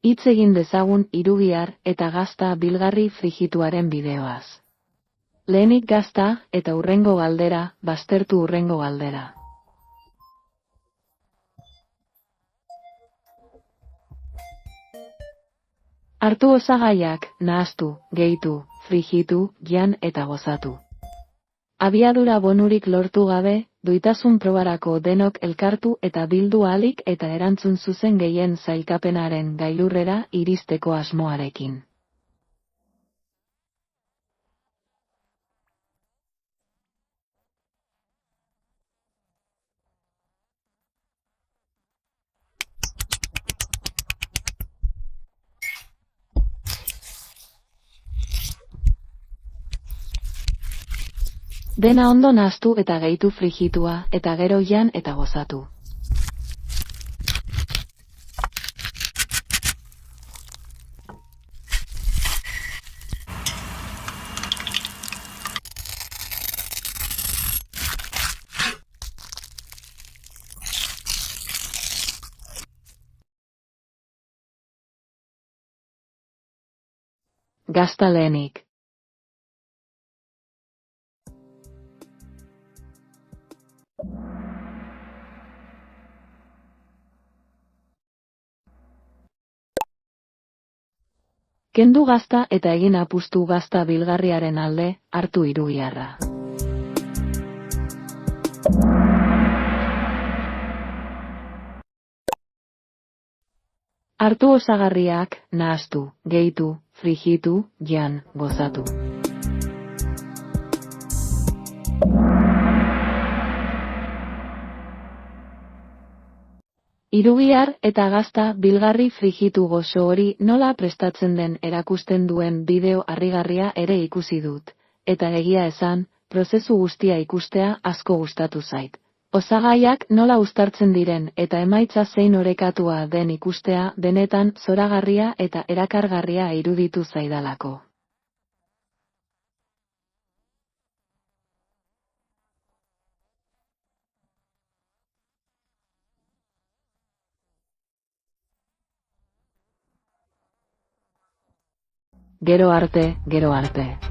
Hitz egin dezagun irugihar eta gazta bilgarri frigituaren bideoaz. Lehenik gazta eta hurrengo galdera, baztertu hurrengo galdera. Hartu osagaiak, nahastu, gehitu, frijitu, jan eta gozatu. Abiadura bonurik lortu gabe, duitasun probarako denok elkartu eta bildu ahalik eta erantzun zuzen gehien sailkapenaren gailurrera iristeko asmoarekin. Dena ondo nahastu eta gehitu frijitua, eta gero jan eta gozatu. Gazta lehenik. Kendu gazta eta egin apustu gazta bilgarriaren alde, hartu irugiharra. Hartu osagarriak, nahastu, gehitu, frijitu, jan, gozatu. Irugihar eta gazta bilgarri frijitu gozo hori nola prestatzen den erakusten duen bideo harrigarria ere ikusi dut, eta egia esan, prozesu guztia ikustea asko gustatu zait. Osagaiak nola uztartzen diren eta emaitza zein orekatua den ikustea benetan zoragarria eta erakargarria iruditu zaidalako. Gero arte, gero arte.